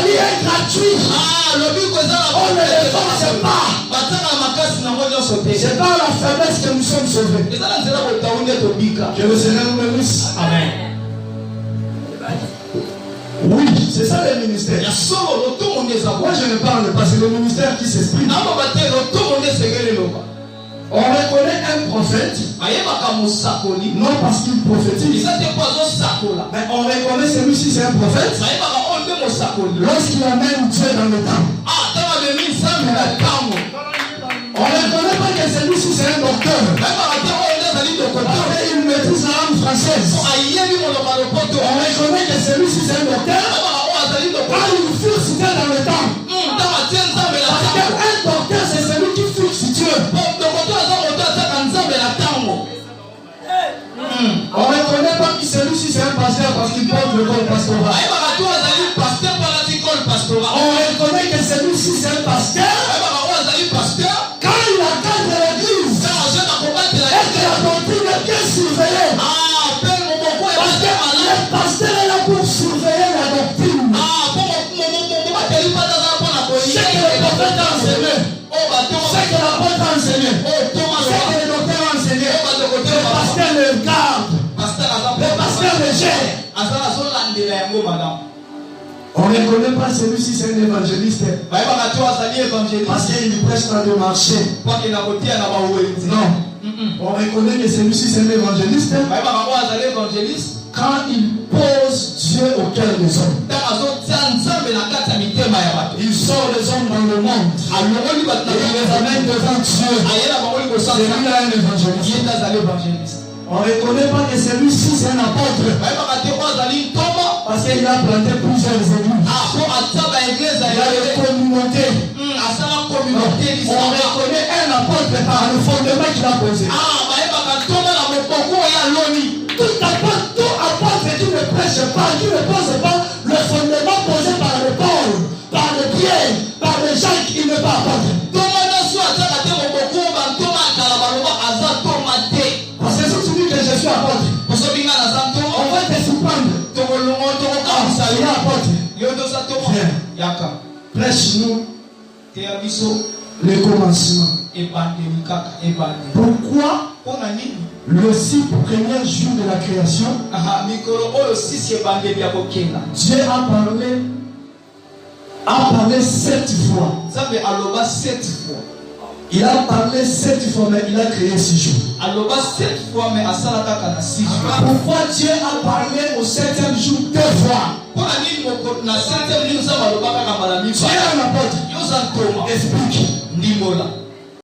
salut est gratuit. On ne le force pas. C'est dans la faiblesse que nous sommes sauvés. Que le Seigneur nous bénisse. Amen. Oui, c'est ça le ministère. Moi je ne parle pas, c'est le ministère qui s'exprime. On reconnaît un prophète, non parce qu'il prophétise, mais on reconnaît celui-ci c'est un prophète lorsqu'il amène Dieu dans le temps. On ne reconnaît pas que celui-ci c'est un docteur. Après, il maîtrise la langue française. On reconnaît que celui-ci c'est un docteur. Quand il fixe Dieu dans le temps. Parce qu'un docteur c'est celui qui fixe Dieu. On ne reconnaît pas que celui-ci c'est un pasteur parce qu'il porte le col pastoral. On reconnaît que celui-ci c'est un pasteur. Quand il encadre l'église, et que la doctrine est bien surveillée. Parce que le pasteur est là pour surveiller la doctrine. C'est que le prophète a enseigné. C'est que l'apôtre a enseigné. C'est que le docteur a enseigné. Le pasteur le garde. Le pasteur le gère. On ne connaît pas celui-ci, c'est un évangéliste. Parce qu'il prêche dans le marché. Non. On reconnaît que celui-ci, c'est un évangéliste. Quand il pose Dieu au cœur des hommes. Il sort les hommes dans le monde. Et il les amène devant Dieu. Celui-là est un évangéliste. On ne reconnaît pas que celui-ci, c'est un apôtre. Parce qu'il a planté plusieurs églises. Il a une communauté. On reconnaît un apôtre par le fondement qu'il a posé. Tout apôtre qui ne prêche pas, qui ne pose pas le fondement posé par le Paul, par le Pierre, par le Jacques, il ne pas apôtre. Parce que si tu dis que je suis apôtre, on va te surprendre. Il est apôtre. Prêche-nous le commencement. Pourquoi le 6 premiers jours de la création, Dieu a parlé 7 fois. Il a parlé 7 fois, mais il a créé 6 jours. Pourquoi Dieu a parlé au 7e jour 2 fois? Dieu est un apôtre. Explique.